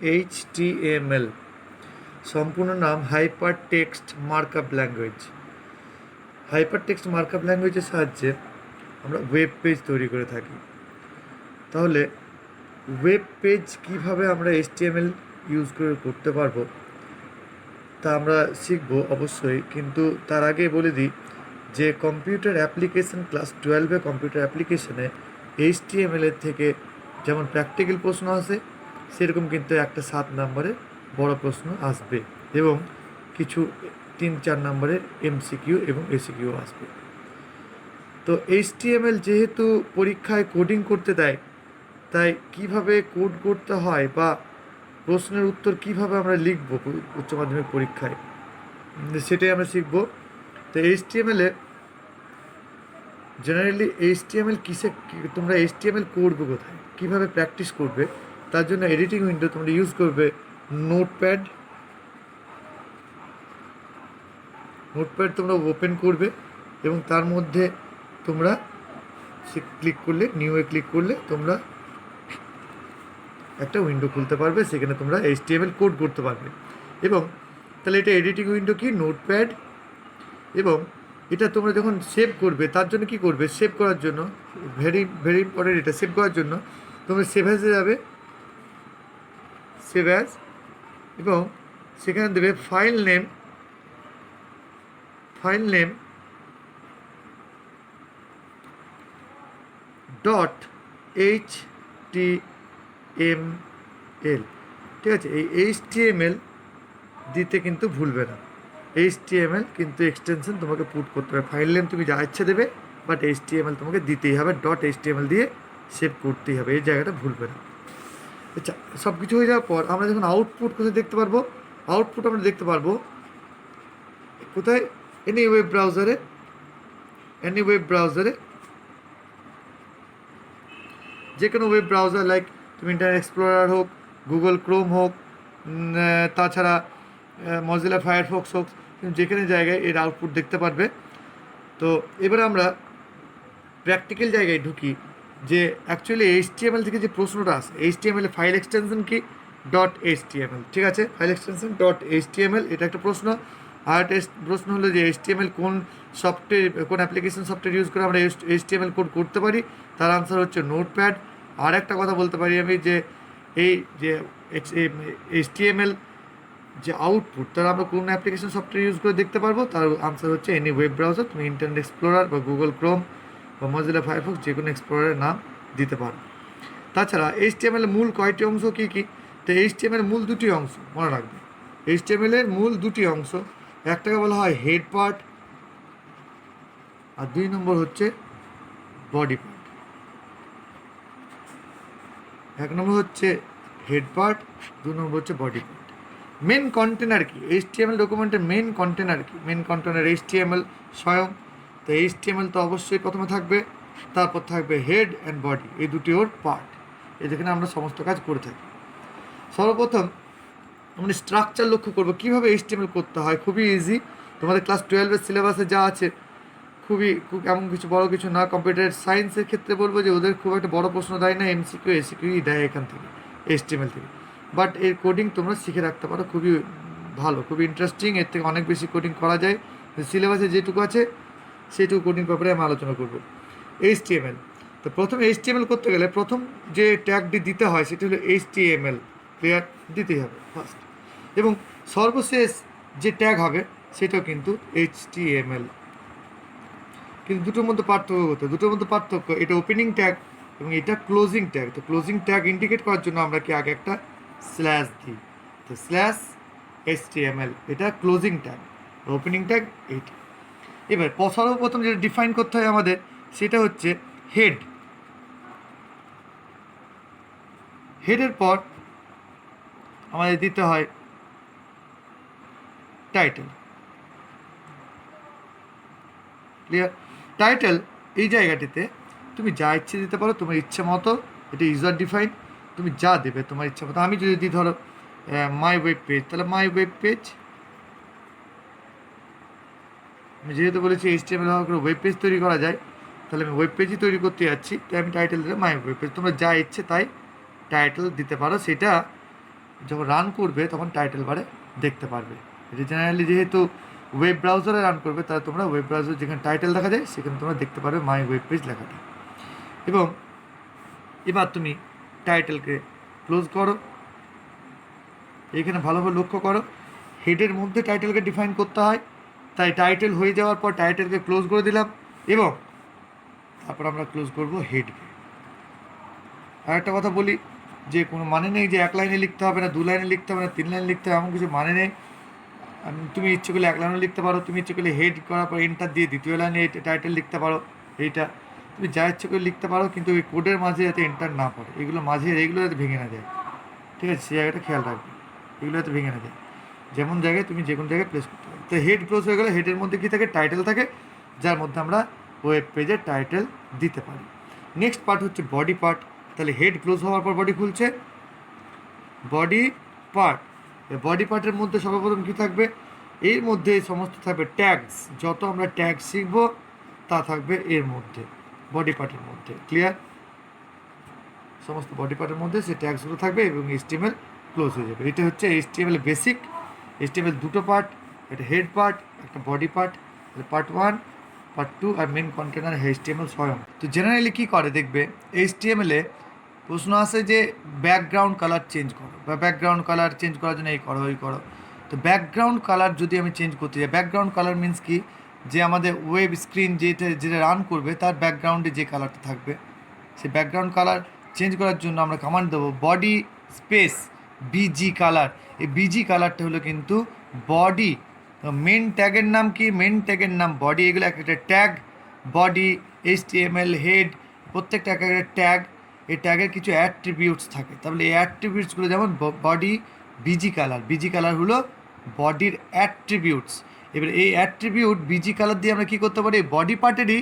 HTML সম্পূর্ণ নাম hyper text markup language. Hyper text markup ল্যাঙ্গুয়েজের সাহায্যে আমরা ওয়েব পেজ তৈরি করে থাকি। তাহলে ওয়েব পেজ কীভাবে আমরা HTML ইউজ করে করতে পারবো তা আমরা শিখবো অবশ্যই, কিন্তু তার আগে বলে দিই যে কম্পিউটার অ্যাপ্লিকেশন ক্লাস 12-এ কম্পিউটার অ্যাপ্লিকেশনে HTML এর থেকে যেমন প্র্যাকটিক্যাল প্রশ্ন আসে, সেরকম কিন্তু একটা 7 নম্বরের বড় প্রশ্ন আসবে এবং কিছু 3-4 নম্বরের MCQ এবং ACQ আসবে। তো HTML যেহেতু পরীক্ষায় কোডিং করতে দেয়, তাই কিভাবে কোড করতে হয় বা প্রশ্নের উত্তর কিভাবে আমরা লিখব উচ্চ মাধ্যমিক পরীক্ষায়, সেটাই আমরা শিখব। তো HTML-এ জেনারেলি HTML তোমরা HTML করবে কোথায়, কীভাবে প্র্যাকটিস করবে, তার জন্য এডিটিং উইন্ডো তোমরা ইউজ করবে নোটপ্যাড তোমরা ওপেন করবে এবং তার মধ্যে তোমরা ক্লিক করলে, নিউয়ে ক্লিক করলে তোমরা একটা উইন্ডো খুলতে পারবে, সেখানে তোমরা HTML কোড করতে পারবে। এবং তাহলে এটা এডিটিং উইন্ডো কি, নোটপ্যাড। এবং এটা তোমরা যখন সেভ করবে তার জন্য কি করবে, সেভ করার জন্য ভেরি ভেরি ইম্পর্টেন্ট, এটা সেভ করার জন্য তোমরা সেভ অ্যাজে যাবে, সেভ অ্যাজ, এবং সেখানে দেবে ফাইল নেম .html, ঠিক আছে। এই HTML দিতে কিন্তু ভুলবে না। HTML কিন্তু এক্সটেনশন তোমাকে পুট করতে হবে। ফাইল নেম তুমি যা ইচ্ছে দেবে, বাট HTML তোমাকে দিতেই হবে, .html দিয়ে সেভ করতেই হবে, এই জায়গাটা ভুলবে না। আচ্ছা, সব কিছু হয়ে যাওয়ার পর আমরা যখন আউটপুট কোথায় দেখতে পারবো, আউটপুট আমরা দেখতে পারবো কোথায়, এনি ওয়েব ব্রাউজারে, যে কোনো ওয়েব ব্রাউজার, লাইক তুমি ইন্টারনেট এক্সপ্লোরার হোক, গুগল ক্রোম হোক, তাছাড়া মজিলা ফায়ারফক্স হোক, তুমি যেখানে জায়গায় এর আউটপুট দেখতে পারবে। তো এবার আমরা প্র্যাকটিক্যাল জায়গায় ঢুকি, যে অ্যাকচুয়ালি HTML থেকে যে প্রশ্নটা আসে, HTML এর ফাইল এক্সটেনশন কি, .html, ঠিক আছে, ফাইল এক্সটেনশন .html, এটা একটা প্রশ্ন। আর একটা প্রশ্ন হলো যে HTML কোন অ্যাপ্লিকেশন সফটওয়্যার ইউজ করে আমরা HTML কোড করতে পারি, তার আনসার হচ্ছে নোটপ্যাড। আর একটা কথা বলতে পারি আমি যে এই যে HTML যে আউটপুট, তার আমরা কোন অ্যাপ্লিকেশন সফটওয়্যার ইউজ করে দেখতে পারবো, তার আনসার হচ্ছে এনি ওয়েব ব্রাউজার। তুমি ইন্টারনেট এক্সপ্লোরার বা গুগল ক্রোম বা মজিলা ফায়ারফক্স যে কোনো এক্সপ্লোরারের নাম দিতে পারো। তাছাড়া HTML এর মূল কয়টি অংশ কী কী, তো HTML এর মূল 2টি অংশ মনে রাখবে। HTML এর মূল 2টি অংশ, একটাকে বলা হয় হেড পার্ট আর 2 নম্বর হচ্ছে বডি পার্ট। 1 নম্বর হচ্ছে হেড পার্ট, 2 নম্বর হচ্ছে বডি পার্ট। মেন কন্টেনার কি, HTML ডকুমেন্টের মেন কন্টেনার কি, মেন কন্টেনার HTML স্বয়ং। তো HTML তো অবশ্যই প্রথমে থাকবে, তারপর থাকবে হেড অ্যান্ড বডি, এই দুটি ওর পার্ট, যেখানে আমরা সমস্ত কাজ করে থাকি। সর্বপ্রথম আমরা স্ট্রাকচার লক্ষ্য করবো, কীভাবে HTML করতে হয়, খুবই ইজি। তোমাদের ক্লাস 12-এর সিলেবাসে যা আছে খুব এমন কিছু বড় কিছু না। কম্পিউটার সায়েন্সের ক্ষেত্রে বলবো যে ওদের খুব একটা বড় প্রশ্ন দেয় না, MCQ ACQই দেয় এখান থেকে, HTML থেকে। বাট এর কোডিং তোমরা শিখে রাখতে পারো, খুবই ভালো, খুবই ইন্টারেস্টিং, এর থেকে অনেক বেশি কোডিং করা যায়। সিলেবাসে যেটুকু আছে সেটুকু কোডিং ব্যাপারে আমি আলোচনা করবো। HTML, তো প্রথমে HTML করতে গেলে প্রথম যে ট্যাগটি দিতে হয় সেটি হলো HTML, ক্লিয়ার, দিতেই হবে ফার্স্ট। এবং সর্বশেষ যে ট্যাগ হবে সেটাও কিন্তু HTML। কিন্তু দুটোর মধ্যে পার্থক্য, এটা ওপেনিং ট্যাগ এবং এটা ক্লোজিং ট্যাগ। তো ক্লোজিং ট্যাগ ইন্ডিকেট করার জন্য আমরা কি আগে একটা স্ল্যাশ দিই, তো স্ল্যাশ HTML, এটা ক্লোজিং ট্যাগ, ওপেনিং ট্যাগ এইটা। এবার সর্বপ্রথম যেটা ডিফাইন করতে হয় আমাদের সেটা হচ্ছে হেডের পর আমাদের দিতে হয় টাইটেল, ক্লিয়ার। টাইটেল এই জায়গাটিতে তুমি যা ইচ্ছে দিতে পারো, তোমার ইচ্ছে মতো, এটা ইউজার ডিফাইন, তুমি যা দেবে তোমার ইচ্ছে মতো। আমি যদি দিই ধরো মাই ওয়েব পেজ, তাহলে মাই ওয়েব পেজ, আমি যেহেতু বলেছি HTML ব্যবহার করে ওয়েব পেজ তৈরি করা যায়, তাহলে আমি ওয়েব পেজই তৈরি করতে যাচ্ছি, তাই আমি টাইটেল দিলে মাই ওয়েব পেজ। তোমরা যা ইচ্ছে তাই টাইটেল দিতে পারো, সেটা যখন রান করবে তখন টাইটেল বারে দেখতে পারবে। এটা জেনারেলি যেহেতু ওয়েব ব্রাউজারে রান করবে, তাহলে তোমরা ওয়েব ব্রাউজার যেখানে টাইটেল দেখা যায় সেখানে তোমরা দেখতে পারবে মাই ওয়েব পেজ লেখাটা। এবং এবার তুমি টাইটেলকে ক্লোজ করো। এখানে ভালোভাবে লক্ষ্য করো, হেডের মধ্যে টাইটেলকে ডিফাইন করতে হয়, তাই টাইটেল হয়ে যাওয়ার পর টাইটেলকে ক্লোজ করে দিলাম এবং তারপর আমরা ক্লোজ করব হেডকে। আর একটা কথা বলি, যে কোনো মানে নেই যে এক লাইনে লিখতে হবে না, 2 লাইনে লিখতে হবে না, 3 লাইনে লিখতে হবে, এমন কিছু মানে নেই। তুমি ইচ্ছে করলে 1 লাইনে লিখতে পারো, তুমি ইচ্ছে করলে হেড করার পর এন্টার দিয়ে দ্বিতীয় লাইনে টাইটেল লিখতে পারো। এইটা তুমি যা ইচ্ছে করে লিখতে পারো, কিন্তু ওই কোডের মাঝে যাতে এন্টার না পড়ে, এগুলো মাঝে এইগুলো যাতে ভেঙে না যায়, ঠিক আছে? সেই জায়গাটা খেয়াল রাখবে, এগুলো যাতে ভেঙে না যায়। যেমন জায়গায় তুমি যে কোনো জায়গায় প্লেস করতে পারো। তো হেড ক্লোজ হয়ে গেলে হেডের মধ্যে কী থাকে? টাইটেল থাকে, যার মধ্যে আমরা ওয়েব পেজের টাইটেল দিতে পারি। নেক্সট পার্ট হচ্ছে বডি পার্ট। তাহলে হেড ক্লোজ হওয়ার পর বডি খুলছে, বডি পার্ট। বডি পার্টের মধ্যে সর্বপ্রথম কী থাকবে? এর মধ্যে সমস্ত থাকবে ট্যাগস, যত আমরা ট্যাগ শিখব তা থাকবে এর মধ্যে, বডি পার্টের মধ্যে। ক্লিয়ার? সমস্ত বডি পার্টের মধ্যে সেই ট্যাগসগুলো থাকবে এবং HTML ক্লোজ হয়ে যাবে। এটা হচ্ছে HTML বেসিক। HTML দুটো পার্ট, একটা হেড পার্ট, একটা বডি পার্ট। পার্ট 1, পার্ট 2 আর মেন কন্টেনার HTML স্বয়ং। তো জেনারেলি কী করে দেখবে, HTML-এ প্রশ্ন আসে যে ব্যাকগ্রাউন্ড কালার চেঞ্জ করো, বা ব্যাকগ্রাউন্ড কালার চেঞ্জ করার জন্য এই করো ওই করো। তো ব্যাকগ্রাউন্ড কালার যদি আমি চেঞ্জ করতে যাই, ব্যাকগ্রাউন্ড কালার মিন্স কি? যে আমাদের ওয়েব স্ক্রিন যেটা রান করবে তার ব্যাকগ্রাউন্ডে যে কালারটা থাকবে, সেই ব্যাকগ্রাউন্ড কালার চেঞ্জ করার জন্য আমরা কমান্ড দেবো বডি স্পেস বিজি কালার। এই বিজি কালারটা হলো কিন্তু বডি। মেন ট্যাগের নাম কি? মেন ট্যাগের নাম বডি। এগুলো এক একটা ট্যাগ, বডি, HTML, হেড, প্রত্যেকটা এক একটা ট্যাগ। এই ট্যাগের কিছু অ্যাট্রিবিউটস থাকে, তাহলে এই অ্যাট্রিবিউটসগুলো যেমন body busy colour, busy colour হলো বডির অ্যাট্রিবিউটস। এবার এই অ্যাট্রিবিউট বিজি কালার দিয়ে আমরা কী করতে পারি? বডি পার্টেরই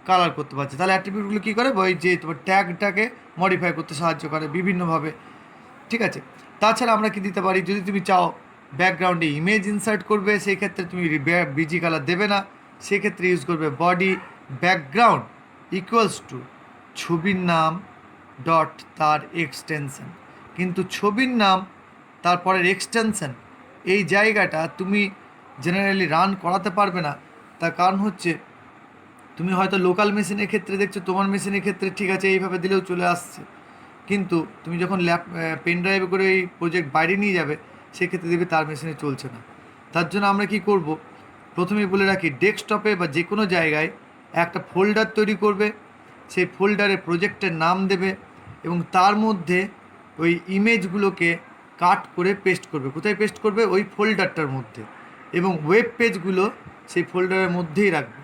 কালার করতে পারছি। তাহলে অ্যাট্রিবিউটগুলো কী করে? ওই যে তোমার ট্যাগটাকে মডিফাই করতে সাহায্য করে বিভিন্নভাবে, ঠিক আছে? তাছাড়া আমরা কি দিতে পারি? যদি তুমি চাও ব্যাকগ্রাউন্ডে ইমেজ ইনসার্ট করবে, সেই ক্ষেত্রে তুমি বিজি কালার দেবে না, সেক্ষেত্রে ইউজ করবে বডি ব্যাকগ্রাউন্ড ইকুয়ালস টু ছবির নাম ডট তার এক্সটেনশন। কিন্তু ছবির নাম তারপরের এক্সটেনশন, এই জায়গাটা তুমি জেনারেলি রান করাতে পারবে না। তার কারণ হচ্ছে তুমি হয়তো লোকাল মেশিনের ক্ষেত্রে দেখছো, তোমার মেশিনের ক্ষেত্রে ঠিক আছে এইভাবে দিলেও চলে আসছে, কিন্তু তুমি যখন পেন ড্রাইভে করে এই প্রজেক্ট বাইরে নিয়ে যাবে, সেক্ষেত্রে দেখবে তার মেশিনে চলছে না। তার জন্য আমরা কি করব? প্রথমেই বলে রাখি, ডেস্কটপে বা যে কোনো জায়গায় একটা ফোল্ডার তৈরি করবে, সেই ফোল্ডারে প্রজেক্টের নাম দেবে এবং তার মধ্যে ওই ইমেজগুলোকে কাট করে পেস্ট করবে। কোথায় পেস্ট করবে? ওই ফোল্ডারটার মধ্যে। এবং ওয়েব পেজগুলো সেই ফোল্ডারের মধ্যেই রাখবে।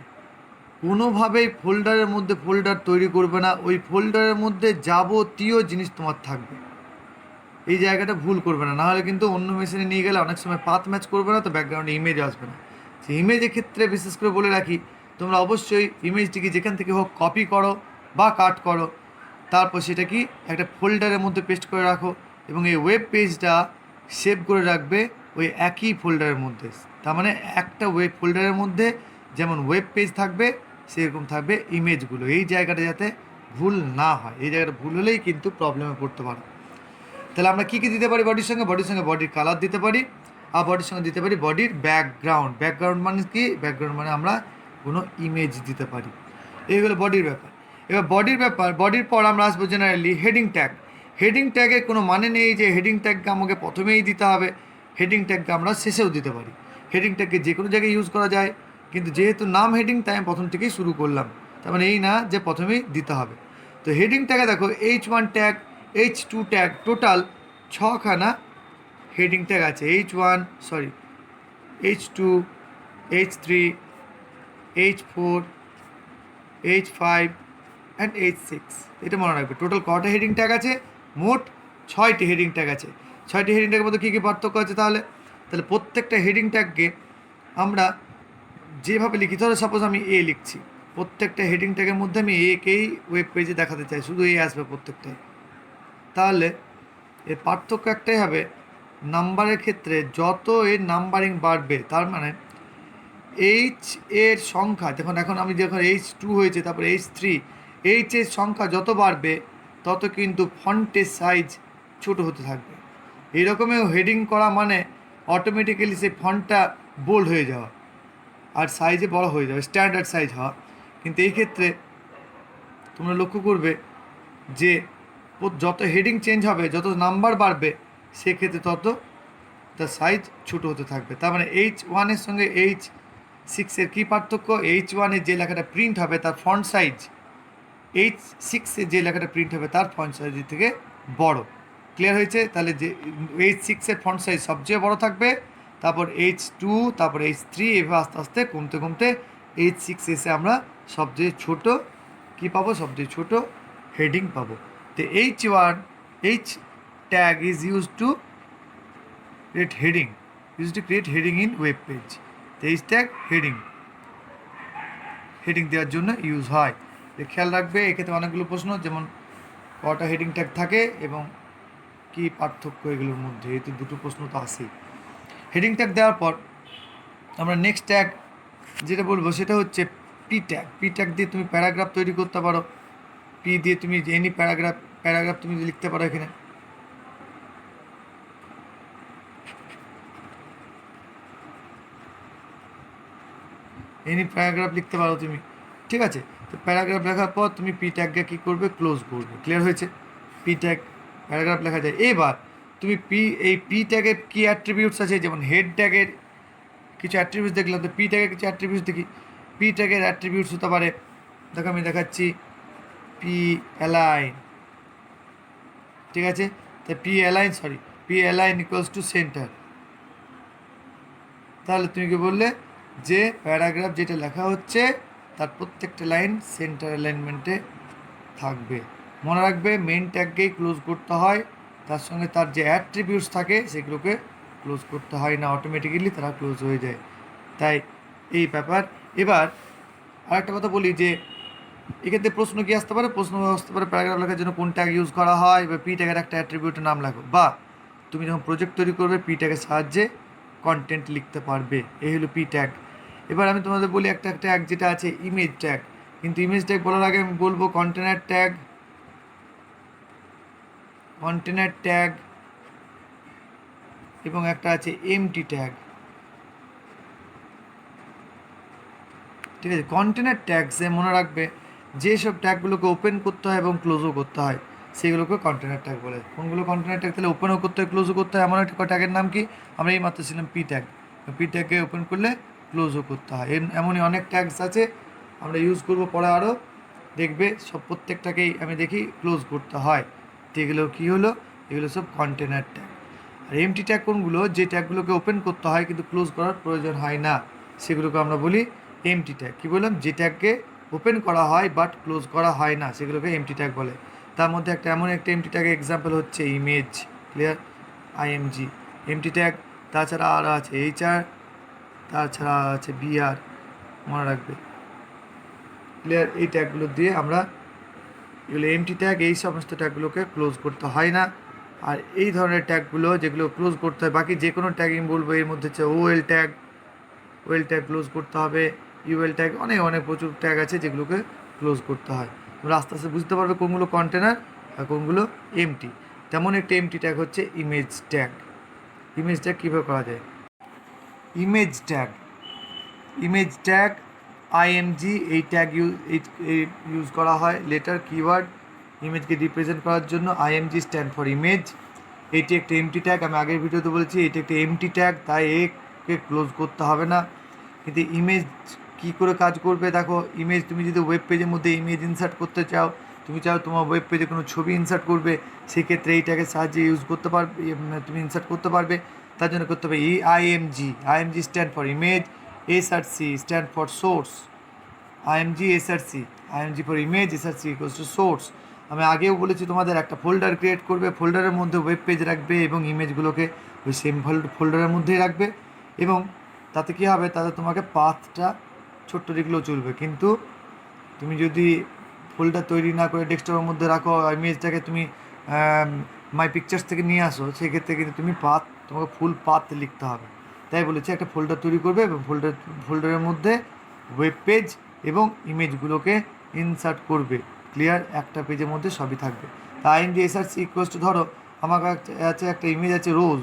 কোনোভাবেই ফোল্ডারের মধ্যে ফোল্ডার তৈরি করবে না, ওই ফোল্ডারের মধ্যে যাবতীয় জিনিস তোমার থাকবে। এই জায়গাটা ভুল করবে না, নাহলে কিন্তু অন্য মেশিনে নিয়ে গেলে অনেক সময় পাথ ম্যাচ করবে না, তো ব্যাকগ্রাউন্ডে ইমেজ আসবে না। সেই ইমেজের ক্ষেত্রে বিশেষ করে বলে রাখি, তোমরা অবশ্যই ইমেজটিকে যেখান থেকে হোক কপি করো বা কাট করো, তারপর সেটা কি একটা ফোল্ডারের মধ্যে পেস্ট করে রাখো এবং এই ওয়েব পেজটা সেভ করে রাখবে ওই একই ফোল্ডারের মধ্যে। তার মানে একটা ওয়েব ফোল্ডারের মধ্যে যেমন ওয়েব পেজ থাকবে, সেরকম থাকবে ইমেজগুলো। এই জায়গাটা যাতে ভুল না হয়, এই জায়গাটা ভুল হলেই কিন্তু প্রবলেমে পড়তে পারো। তাহলে আমরা কী কী দিতে পারি বডির সঙ্গে? বডির সঙ্গে বডির কালার দিতে পারি, আর বডির সঙ্গে দিতে পারি বডির ব্যাকগ্রাউন্ড। ব্যাকগ্রাউন্ড মানে কি? ব্যাকগ্রাউন্ড মানে আমরা কোনো ইমেজ দিতে পারি। এইগুলো বডির ব্যাপার। এবার বডির ব্যাপার, বডির পর আমরা আসবো জেনারেলি হেডিং ট্যাগ। হেডিং ট্যাগের কোনো মানে নেই যে হেডিং ট্যাগকে আমাকে প্রথমেই দিতে হবে, হেডিং ট্যাগকে আমরা শেষেও দিতে পারি। হেডিং ট্যাগকে যে কোনো জায়গায় ইউজ করা যায়, কিন্তু যেহেতু নাম হেডিং, তাই আমি প্রথম থেকেই শুরু করলাম। তার মানে এই না যে প্রথমেই দিতে হবে। তো হেডিং ট্যাগে দেখো H1 tag, H2 tag, total 6খানা হেডিং ট্যাগ আছে। H2, H3, H4, H5 and H6। এটা মনে রাখবে। টোটাল কটা হেডিং ট্যাগ আছে? মোট 6টি হেডিং ট্যাগ আছে। 6টি হেডিং ট্যাগের মধ্যে কী কী পার্থক্য আছে? তাহলে প্রত্যেকটা হেডিং ট্যাগকে আমরা যেভাবে লিখি, ধরো সাপোজ আমি এ লিখছি, প্রত্যেকটা হেডিং ট্যাগের মধ্যে আমি একেই ওয়েব পেজে দেখাতে চাই, শুধু এ আসবে প্রত্যেকটাই। তাহলে এর পার্থক্য একটাই হবে, নাম্বারের ক্ষেত্রে যত এর নাম্বারিং বাড়বে, তার মানে এইচ এর সংখ্যা, এখন আমি যখন H2 হয়েছে, তারপর H3, এর সংখ্যা যত বাড়বে তত কিন্তু ফন্টের সাইজ ছোট হতে থাকবে। এইরকমের হেডিং করা মানে অটোমেটিক্যালি সেই ফন্টটা বোল্ড হয়ে যাওয়া আর সাইজে বড় হয়ে যাবে, স্ট্যান্ডার্ড সাইজ হওয়া। কিন্তু এই ক্ষেত্রে তোমরা লক্ষ্য করবে যে যত হেডিং চেঞ্জ হবে, যত নাম্বার বাড়বে, সেক্ষেত্রে তত তার সাইজ ছোটো হতে থাকবে। তার মানে H1-এর সঙ্গে H6-এর কী পার্থক্য? H1-এর যে লেখাটা প্রিন্ট হবে তার ফন্ট সাইজ H6-এর যে লেখাটা প্রিন্ট হবে তার ফন্ট সাইজের থেকে বড়। ক্লিয়ার হয়েছে? তাহলে যে H6-এর ফন্ট সাইজ সবচেয়ে বড় থাকবে, তারপর H2, তারপর H3, এভাবে আস্তে আস্তে কমতে কমতে H6 এসে আমরা সবচেয়ে ছোট কী পাবো? সবচেয়ে ছোট হেডিং পাবো। তো H tag is use to create heading, used to create heading in web page. তো H ট্যাগ হেডিং দেওয়ার জন্য ইউজ হয়। খেয়াল রাখবে, এক্ষেত্রে অনেকগুলো প্রশ্ন, যেমন কটা হেডিং ট্যাগ থাকে এবং কী পার্থক্য এগুলোর মধ্যে, এই তো দুটো প্রশ্ন তো আসেই। হেডিং ট্যাগ দেওয়ার পর আমরা নেক্সট ট্যাগ যেটা বলবো সেটা হচ্ছে পি ট্যাগ। পি ট্যাগ দিয়ে তুমি প্যারাগ্রাফ তৈরি করতে পারো। পি দিয়ে তুমি এনি প্যারাগ্রাফ তুমি লিখতে পারো এখানে। এনি প্যারাগ্রাফ লিখতে পারো তুমি, ঠিক আছে? তো প্যারাগ্রাফ লেখার পর তুমি পি ট্যাগকে কী করবে? ক্লোজ করবে। ক্লিয়ার হয়েছে? পি ট্যাগ প্যারাগ্রাফ লেখা যায়। এবার তুমি এই পি ট্যাগের কী অ্যাট্রিবিউটস আছে, যেমন হেড ট্যাগের কিছু অ্যাট্রিবিউটস দেখলাম, তো পি ট্যাগের কিছু অ্যাট্রিবিউটস দেখি। পি ট্যাগের অ্যাট্রিবিউটস হতে পারে, দেখো আমি দেখাচ্ছি, পি অ্যালাইন, ঠিক আছে? তো P align equals to centre. তাহলে তুমি কি বললে যে প্যারাগ্রাফ যেটা লেখা হচ্ছে তার প্রত্যেকটা লাইন সেন্টার অ্যালাইনমেন্টে থাকবে। মনে রাখবে, মেন ট্যাগকেই ক্লোজ করতে হয়, তার সঙ্গে তার যে অ্যাট্রিবিউটস থাকে সেগুলোকে ক্লোজ করতে হয় না, অটোমেটিক্যালি তারা ক্লোজ হয়ে যায়। তাই এই ব্যাপার। এবার আরেকটা কথা বলি যে এক্ষেত্রে প্রশ্ন কী আসতে পারে? প্রশ্ন আসতে পারে প্যারাগ্রাফ লেখার জন্য কোন ট্যাগ ইউজ করা হয়, বা পি ট্যাগের একটা অ্যাট্রিবিউটের নাম লেখো, বা তুমি যখন প্রজেক্ট তৈরি করবে পি ট্যাগের সাহায্যে কন্টেন্ট লিখতে পারবে। এই হলো পি ট্যাগ। এবার আমি তোমাদের বলি একটা ট্যাগ যেটা আছে ইমেজ ট্যাগ। কিন্তু ইমেজ ট্যাগ বলার আগে আমি বলবো কন্টেনার ট্যাগ এবং একটা আছে এমটি ট্যাগ, ঠিক আছে? কন্টেনার ট্যাগসে মনে রাখবে যেসব ট্যাগগুলোকে ওপেন করতে হয় এবং ক্লোজও করতে হয় সেগুলোকে কন্টেনার ট্যাগ বলে। কোনগুলো কন্টেনার ট্যাগ? তাহলে ওপেনও করতে হয়, ক্লোজও করতে হয়। এমন একটা ট্যাগের নাম কি? আমরা এই মাত্র ছিলাম পি ট্যাগ। পি ট্যাগকে ওপেন করলে ক্লোজও করতে হয়। এমনই অনেক ট্যাগস আছে, আমরা ইউজ করবো পরে আরও, দেখবে সব প্রত্যেকটাকেই আমি দেখি ক্লোজ করতে হয়। তো এগুলো কী হলো? এগুলো সব কন্টেনার ট্যাগ। আর এমটি ট্যাগ কোনগুলো? যে ট্যাগগুলোকে ওপেন করতে হয় কিন্তু ক্লোজ করার প্রয়োজন হয় না, সেগুলোকে আমরা বলি এমটি ট্যাগ। কী বললাম? যে ট্যাগকে ওপেন করা হয় বাট ক্লোজ করা হয় না সেগুলোকে এমটি ট্যাগ বলে। তার মধ্যে এমন একটা এমটি ট্যাগের এক্সাম্পল হচ্ছে image. Clear? IMG MT tag. তাছাড়া আরও আছে এইচআর, তাছাড়া আছে বিআর, মনে রাখবে। ক্লিয়ার? এই ট্যাগগুলো দিয়ে আমরা, এগুলো এমটি ট্যাগ, এই সমস্ত ট্যাগগুলোকে ক্লোজ করতে হয় না। আর এই ধরনের ট্যাগগুলো যেগুলো ক্লোজ করতে হয়, বাকি যে কোনো ট্যাগ আমি বলবো, এর মধ্যে হচ্ছে ওএল ট্যাগ ক্লোজ করতে হবে, ইউএল ট্যাগ, অনেক প্রচুর ট্যাগ আছে যেগুলোকে ক্লোজ করতে হয়। তোমরা আস্তে আস্তে বুঝতে পারবে কোনগুলো কন্টেনার আর কোনগুলো এমটি। তেমন একটা এমটি ট্যাগ হচ্ছে ইমেজ ট্যাগ। ইমেজ ট্যাগ কীভাবে করা যায়? ইমেজ ট্যাগ আইএমজি, এই ট্যাগ ইউজ করা হয় লেটার কিওয়ার্ড ইমেজকে রিপ্রেজেন্ট করার জন্য। IMG stand for image. এটি একটা এমটি ট্যাগ, আমি আগের ভিডিওতে বলেছি এটি একটা এমটি ট্যাগ, তাই একে ক্লোজ করতে হবে না। কিন্তু ইমেজ কী করে কাজ করবে দেখো, ইমেজ তুমি যদি ওয়েব পেজের মধ্যে ইমেজ ইনসার্ট করতে চাও, তুমি চাও তোমার ওয়েব পেজে কোনো ছবি ইনসার্ট করবে, সেক্ষেত্রে এই ট্যাগের সাহায্যে ইউজ করতে পারবে, তুমি ইনসার্ট করতে পারবে। তার জন্য করতে হবে IMG stand for image, SRC stand for source. IMG for image, SRC equals to source. আমি আগেও বলেছি তোমাদের একটা ফোল্ডার ক্রিয়েট করবে, ফোল্ডারের মধ্যে ওয়েব পেজ রাখবে এবং ইমেজগুলোকে ওই সেম ফোল্ডারের মধ্যেই রাখবে। এবং তাতে কী হবে? তাতে তোমাকে পাথটা ছোট্ট দেখলেও চলবে। কিন্তু তুমি যদি ফোল্ডার তৈরি না করে ডেস্কটপের মধ্যে রাখো, ইমেজটাকে তুমি মাই পিকচার্স থেকে নিয়ে আসো, সেক্ষেত্রে কিন্তু তোমাকে ফুল পাথ লিখতে হবে। তাই বলেছি একটা ফোল্ডার তৈরি করবে এবং ফোল্ডারের মধ্যে ওয়েব পেজ এবং ইমেজগুলোকে ইনসার্ট করবে। ক্লিয়ার? একটা পেজের মধ্যে সবই থাকবে। তা আইএমজি এসআরসি ইকুয়ালস টু, ধরো আমার কাছে আছে একটা ইমেজ আছে রোজ,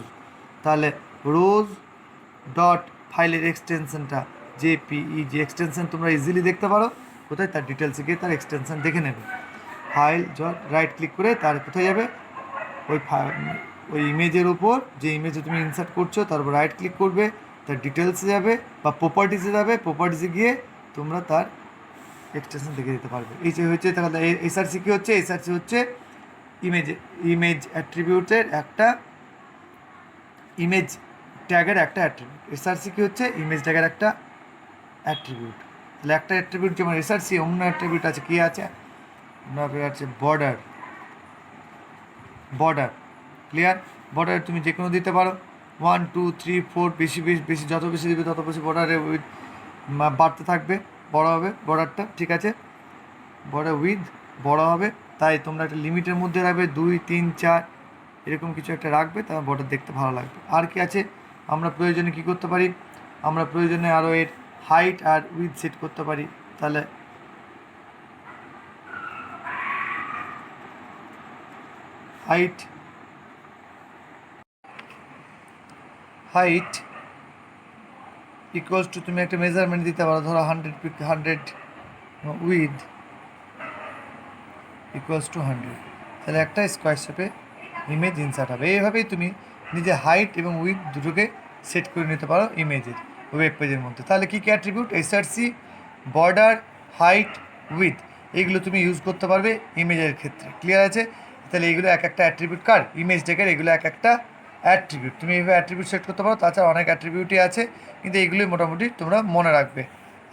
তাহলে রোজ ডট ফাইলের এক্সটেনশনটা জেপিইজি এক্সটেনশন তোমরা ইজিলি দেখতে পারো কোথায়, তার ডিটেলসে গিয়ে তার এক্সটেনশন দেখে নেবে। ফাইল ডট রাইট ক্লিক করে তার কোথায় যাবে, ওই ওই ইমেজের উপর যে ইমেজে তুমি ইনসার্ট করছো তার উপর রাইট ক্লিক করবে, তার ডিটেলসে যাবে বা প্রপার্টিসে যাবে, প্রপার্টিসে গিয়ে তোমরা তার এক্সটেনশন দেখে দিতে পারবে। এই যে হচ্ছে তাহলে এসআরসি কী হচ্ছে, এসআরসি হচ্ছে ইমেজ অ্যাট্রিবিউটের একটা, ইমেজ ট্যাগের একটা অ্যাট্রিবিউট। এসআরসি কী হচ্ছে, ইমেজ ট্যাগের একটা অ্যাট্রিবিউট। তাহলে একটা অ্যাট্রিবিউট যেমন এসআরসি, অন্য অ্যাট্রিবিউট আছে কী আছে, আছে বর্ডার ক্লিয়ার। বর্ডার তুমি যে কোনো দিতে পারো, 1 2 3 4 বেশি যত বেশি দেবে তত বেশি বর্ডারে উইথ বাড়তে থাকবে, বড় হবে বর্ডারটা, ঠিক আছে, বর্ডার উইথ বড় হবে। তাই তোমরা একটা লিমিটের মধ্যে রাখবে, 2 3 4 এরকম কিছু একটা রাখবে, তার বর্ডার দেখতে ভালো লাগবে। আর কি আছে, আমরা প্রয়োজনে কী করতে পারি, আমরা প্রয়োজনে আরও এর হাইট আর উইথ সেট করতে পারি। তাহলে হাইট ইকুয়ালস টু, তুমি একটা মেজারমেন্ট দিতে পারো, ধরো 100 উইথ ইকুয়ালস টু 100, তাহলে একটা স্কোয়ার শেপে ইমেজ ইনসার্ট হবে। এইভাবেই তুমি নিজে হাইট এবং উইথ দুটোকে সেট করে নিতে পারো ইমেজের ওয়েব পেজের মধ্যে। তাহলে কী কী attribute, SRC, border, height, width, এইগুলো তুমি ইউজ করতে পারবে ইমেজের ক্ষেত্রে, ক্লিয়ার আছে। তাহলে এইগুলো এক একটা অ্যাট্রিবিউট কার, ইমেজ ডেকের, এগুলো এক একটা অ্যাট্রিবিউট, তুমি এইভাবে অ্যাট্রিবিউট সেট করতে পারো। তাছাড়া অনেক অ্যাট্রিবিউটই আছে, কিন্তু এইগুলোই মোটামুটি তোমরা মনে রাখবে।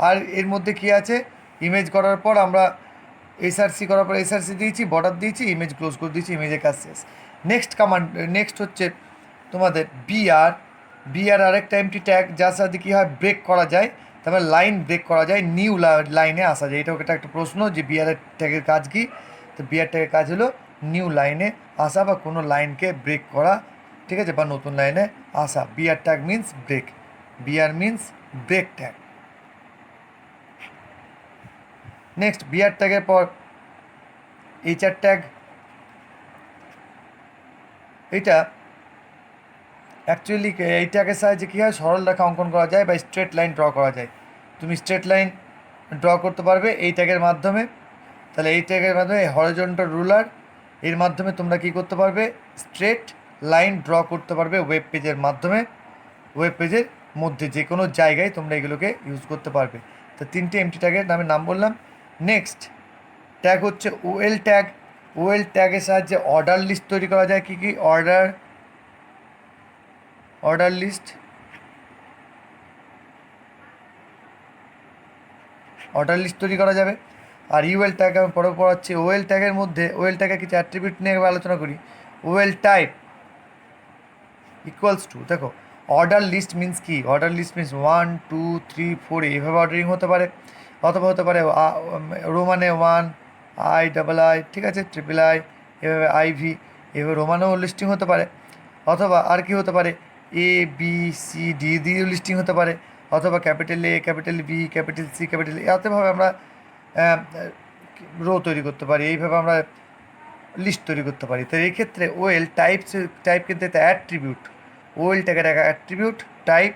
আর এর মধ্যে কী আছে, ইমেজ করার পর আমরা এসআরসি করার পর এসআরসি দিয়েছি, বর্ডার দিয়েছি, ইমেজ ক্লোজ করে দিয়েছি, ইমেজের কাজ শেষ। নেক্সট হচ্ছে তোমাদের বিআর আরেকটা এমটি ট্যাগ, যার সাথে কী হয়, ব্রেক করা যায়, তারপরে লাইন ব্রেক করা যায়, নিউ লাইনে আসা যায়। এটাও একটা প্রশ্ন যে বিআরের ট্যাগের কাজ কী, তো বিআর ট্যাগের কাজ হলো নিউ লাইনে আসা বা কোনো লাইনকে ব্রেক করা, ঠিক আছে, বা নতুন লাইনে আসা। BR tag means break, BR means break tag. Next BR ট্যাগের পর এইচআর ট্যাগ, এইটা অ্যাকচুয়ালি এই ট্যাগের সাহায্যে কী হয়, সরল রেখা অঙ্কন করা যায় বা স্ট্রেট লাইন ড্র করা যায়। তুমি স্ট্রেট লাইন ড্র করতে পারবে এই ট্যাগের মাধ্যমে। তাহলে এই ট্যাগের মাধ্যমে হরিজন্টাল রুলার, এর মাধ্যমে তোমরা কী করতে পারবে, স্ট্রেট লাইন ড্র করতে পারবে ওয়েব পেজের মাধ্যমে, ওয়েব পেজের মধ্যে যে কোনো জায়গায় তোমরা এগুলোকে ইউজ করতে পারবে। তো তিনটে এমটি ট্যাগের নাম বললাম। নেক্সট ট্যাগ হচ্ছে ওএল ট্যাগ। ওএল ট্যাগের সাহায্যে অর্ডার লিস্ট তৈরি করা যায়। কী কী, অর্ডার লিস্ট তৈরি করা যাবে। আর ইউএল ট্যাগ আমি পরে পড়াচ্ছি। ওএল ট্যাগের মধ্যে, ওএল ট্যাগের কিছু অ্যাট্রিবিউট নিয়ে আলোচনা করি। ওএল টাইপ ইকুয়ালস টু, দেখো অর্ডার লিস্ট মিন্স কি, অর্ডার লিস্ট মিন্স 1 2 3 4 এইভাবে অর্ডারিং হতে পারে, অথবা হতে পারে রোমানে 1 I ঠিক আছে, I এভাবে IV, এভাবে রোমানেও লিস্টিং হতে পারে। অথবা আর কি হতে পারে, ABCD দিয়েও লিস্টিং হতে পারে, অথবা capital A capital B capital C capital A, এতভাবে আমরা রো তৈরি করতে পারি, এইভাবে আমরা লিস্ট তৈরি করতে পারি। তো এই ক্ষেত্রে ওএল টাইপ কিন্তু একটা অ্যাট্রিবিউট, ওএল ট্যাগের একটা অ্যাট্রিবিউট টাইপ।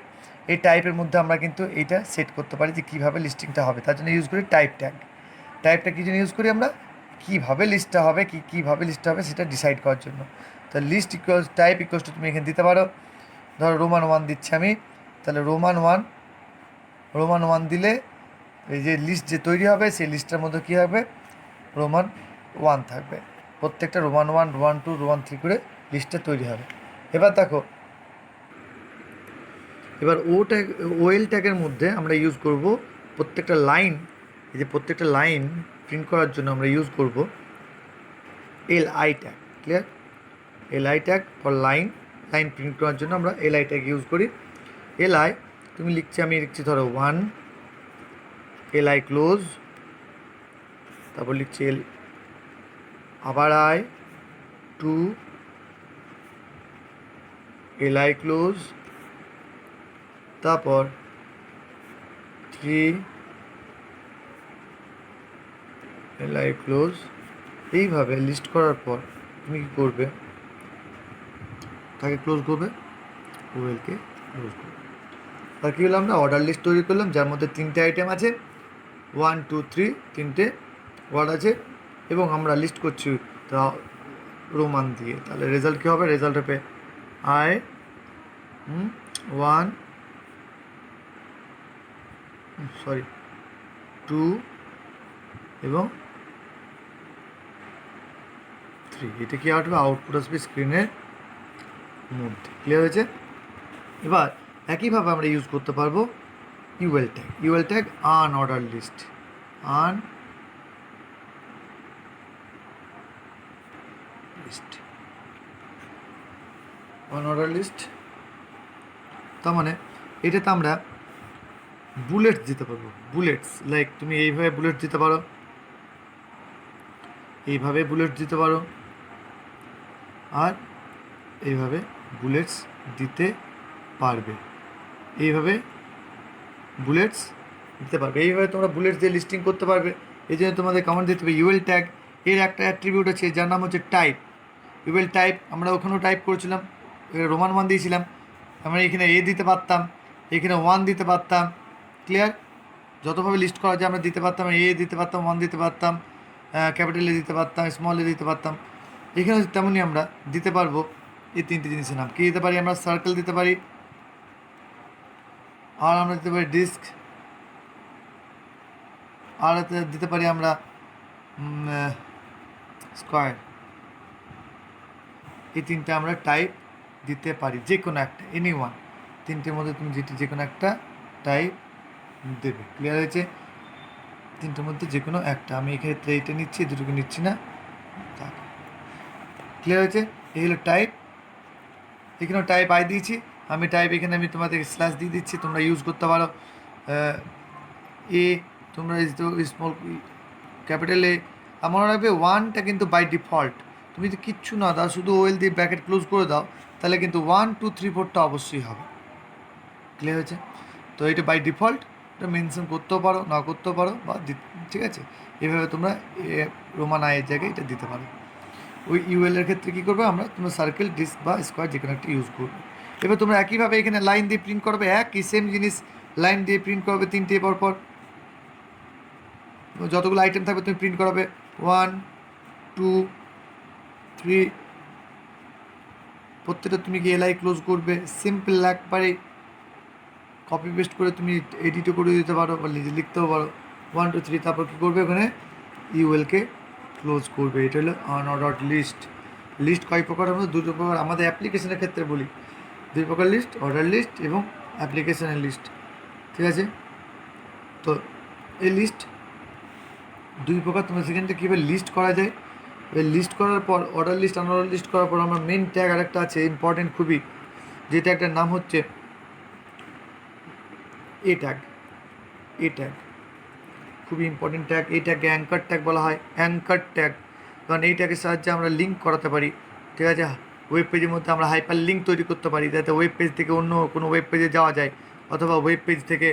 এই টাইপের মধ্যে আমরা কিন্তু এইটা সেট করতে পারি যে কীভাবে লিস্টিংটা হবে, তার জন্য ইউজ করি টাইপ ট্যাগ। টাইপটা কী জন্য ইউজ করি আমরা, কীভাবে লিস্টটা হবে, কীভাবে লিস্টটা হবে সেটা ডিসাইড করার জন্য। তো list equals type equals to, তুমি এখানে দিতে পারো, ধরো রোমান 1 দিচ্ছি আমি, তাহলে রোমান ওয়ান দিলে এই যে লিস্ট যে তৈরি হবে সেই লিস্টটার মধ্যে কী হবে, রোমান 1 থাকবে। প্রত্যেকটা রোমান 1 রোমান 2 রোমান 3 করে লিস্টটা তৈরি হবে। এবার দেখো, এবার ওএল ট্যাগের মধ্যে আমরা ইউজ করব প্রত্যেকটা লাইন, এই যে প্রত্যেকটা লাইন প্রিন্ট করার জন্য আমরা ইউজ করব LI tag, clear, LI tag for line print করার জন্য আমরা LI ট্যাগ ইউজ করি। LI তুমি লিখছি, আমি লিখছি ধরো 1 LI ক্লোজ, তারপর লিখছি আবার I 2 LI ক্লোজ, তারপর 3 LI ক্লোজ। এইভাবে লিস্ট করার পর তুমি কী করবে, তাকে ক্লোজ করবে, ওয়েলকে ক্লোজ করবে। আর কী হলো, আমরা অর্ডার লিস্ট তৈরি করলাম যার মধ্যে 3টে আইটেম আছে, 1 2 3 3টে ওয়ার্ড আছে, এবং আমরা লিস্ট করছি তা রোমান দিয়ে। তাহলে রেজাল্ট কী হবে, রেজাল্ট হবে আই 1 2 এবং 3। এটা কি আসবে, আউটপুট আসবে স্ক্রিনের মধ্যে। ক্লিয়ার হয়েছে? এবার একইভাবে আমরা ইউজ করতে পারবো UL tag. UL tag unorder list, order list. তার মানে এটাতে আমরা বুলেটস দিতে পারবো। বুলেটস লাইক তুমি এইভাবে বুলেট দিতে পারো, এইভাবে বুলেট দিতে পারো, আর এইভাবে বুলেটস দিতে পারবে, এইভাবে বুলেটস দিতে পারবে, এইভাবে তোমরা বুলেটস দিয়ে লিস্টিং করতে পারবে। এই জন্য তোমাদের কমান্ড দিতে হবে ইউএল ট্যাগ। এর একটা অ্যাট্রিবিউট আছে যার নাম হচ্ছে টাইপ। ইউএল টাইপ আমরা ওখানেও টাইপ করেছিলাম, রোমান 1 দিয়েছিলাম, আমরা এখানে এ দিতে পারতাম, এখানে 1 দিতে পারতাম। ক্লিয়ার? যতভাবে লিস্ট করা যায় আমরা দিতে পারতাম, এ দিতে পারতাম, 1 দিতে পারতাম, ক্যাপিটালে দিতে পারতাম, স্মলে দিতে পারতাম। এখানে তেমনই আমরা দিতে পারবো এই 3টে জিনিসের নাম। কী দিতে পারি, আমরা সার্কেল দিতে পারি, আর আমরা দিতে পারি ডিস্ক, আর দিতে পারি আমরা স্কোয়ার। এই 3টে আমরা টাইপ দিতে পারি, যে কোনো একটা, এনি ওয়ান। 3টের মধ্যে তুমি যে কোনো একটা টাইপ দেবে। ক্লিয়ার হয়েছে? 3টের মধ্যে যে কোনো একটা। আমি এক্ষেত্রে এইটা নিচ্ছি, দুটোকে নিচ্ছি না। ক্লিয়ার হয়েছে? এই হলো টাইপ। এখানেও টাইপ আই দিয়েছি আমি, টাইপ এখানে আমি তোমাদের স্ল্যাশ দিয়ে দিচ্ছি, তোমরা ইউজ করতে পারো এ, তোমরা স্মল ক্যাপিটাল এ। আমার রাখবে 1টা কিন্তু বাই ডিফল্ট, তুমি যদি কিচ্ছু না দাও, শুধু ওয়েল দিয়ে ব্র্যাকেট ক্লোজ করে দাও, তাহলে কিন্তু 1 2 3 4টা অবশ্যই হবে। ক্লিয়ার হয়েছে? তো এটা বাই ডিফল্ট, এটা মেনশন করতেও পারো, না করতেও পারো, বা ঠিক আছে, এভাবে তোমরা রোমান আয়ের জায়গায় এটা দিতে পারো। ওই ইউএলের ক্ষেত্রে কী করবে, আমরা তোমরা সার্কেল, ডিস্ক বা স্কোয়ার যে কোনো একটা ইউজ করবে। এবার তোমরা একইভাবে এখানে লাইন দিয়ে প্রিন্ট করবে, একই সেম জিনিস লাইন দিয়ে প্রিন্ট করবে 3টে পর যতগুলো আইটেম থাকবে তুমি প্রিন্ট করাবে 1 2 3। প্রত্যেকটা তুমি কি এলআই ক্লোজ করবে, সিম্পল একবারে কপি পেস্ট করে তুমি এডিটও করে দিতে পারো বা নিজে লিখতেও পারো 1 2 3। তারপর কী করবে, ওখানে ইউএলকে ক্লোজ করবে। এটা হলো আনঅর্ডার্ড লিস্ট। লিস্ট কয় প্রকার, আমরা 2 প্রকার আমাদের অ্যাপ্লিকেশনের ক্ষেত্রে বলি, 2 প্রকার লিস্ট, অর্ডার লিস্ট এবং অ্যাপ্লিকেশনের লিস্ট। ঠিক আছে? তো এই লিস্ট 2 প্রকার। তোমরা সেখানটা কীভাবে লিস্ট করা যায়, এই লিস্ট করার পর অর্ডার লিস্ট, আনঅর্ডার লিস্ট করার পর আমার মেন ট্যাগ আরেকটা আছে ইম্পর্টেন্ট খুবই, যে ট্যাগটার নাম হচ্ছে এ ট্যাগ। এ ট্যাগ খুবই ইম্পর্টেন্ট ট্যাগ। এই ট্যাগকে অ্যাঙ্কার ট্যাগ বলা হয়, অ্যাঙ্কার ট্যাগ। কারণ এই ট্যাগের সাহায্যে আমরা লিঙ্ক করাতে পারি। ঠিক আছে? ওয়েব পেজের মধ্যে আমরা হাইপার লিঙ্ক তৈরি করতে পারি, যাতে ওয়েব পেজ থেকে অন্য কোনো ওয়েব পেজে যাওয়া যায়, অথবা ওয়েব পেজ থেকে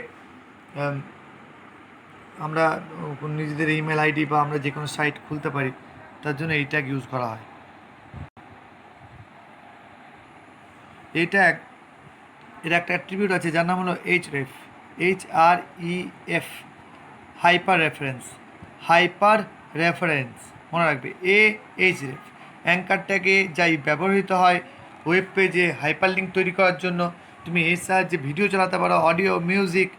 আমরা নিজেদের ইমেল আইডি বা আমরা যে কোনো সাইট খুলতে পারি, তার জন্য এই ট্যাগ ইউজ করা হয়। এই ট্যাগ এর একটা অ্যাট্রিবিউট আছে যার নাম হলো href, HREF, hyper reference. Hyper reference মনে রাখবে, href। অ্যাঙ্কার ট্যাগে যাই ব্যবহৃত হয় ওয়েব পেজে হাইপার লিঙ্ক তৈরি করার জন্য। তুমি এর সাহায্যে ভিডিও চালাতে পারো, অডিও, মিউজিক,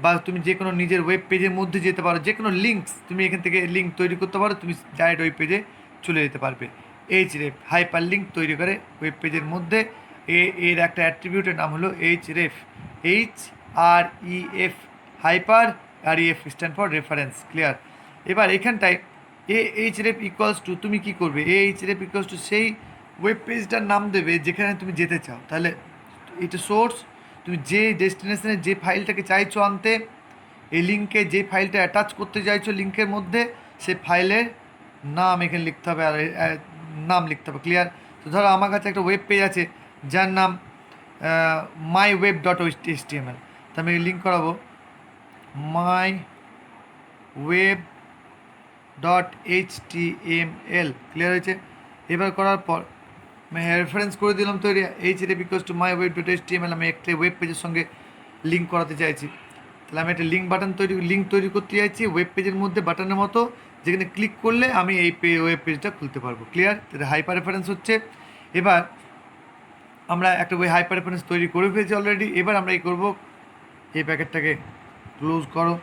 বা তুমি যে কোনো নিজের ওয়েব পেজের মধ্যে যেতে পারো, যে কোনো লিঙ্কস তুমি এখান থেকে লিঙ্ক তৈরি করতে পারো, তুমি ডাইরেক্ট ওয়েব পেজে চলে যেতে পারবে। href হাইপার লিঙ্ক তৈরি করে ওয়েব পেজের মধ্যে। এর একটা অ্যাট্রিবিউটের নাম হলো href, HREF, hyper, R EF stand for reference. Clear? এবার এখানটায় href ইকুয়ালস টু, তুমি কী করবে, href ইকুয়ালস টু সেই ওয়েব পেজটার নাম দেবে যেখানে তুমি যেতে চাও। তাহলে এটা সোর্স, তুমি যে ডেস্টিনেশনে যে ফাইলটাকে চাইছো আনতে, এই লিঙ্কে যে ফাইলটা অ্যাটাচ করতে চাইছো লিঙ্কের মধ্যে, সে ফাইলের নাম এখানে লিখতে হবে, আর নাম লিখতে হবে। ক্লিয়ার? তো ধরো আমার কাছে একটা ওয়েব পেজ আছে যার নাম myweb.html, তো আমি লিঙ্ক করাবো myweb.html। ক্লিয়ার হয়েছে? এবার করার পর আমি রেফারেন্স করে দিলাম তৈরি http://my_web.html। আমি একটা ওয়েব পেজের সঙ্গে লিঙ্ক করাতে চাইছি, তাহলে আমি একটা লিঙ্ক তৈরি করতে চাইছি ওয়েব পেজের মধ্যে বাটনের মতো, যেখানে ক্লিক করলে আমি এই ওয়েব পেজটা খুলতে পারবো। ক্লিয়ার? তাহলে হাইপার রেফারেন্স হচ্ছে। এবার আমরা একটা ওই হাইপার রেফারেন্স তৈরি করে ফেলেছি অলরেডি। এবার আমরা এই করবো, এই প্যাকেটটাকে ক্লোজ করো।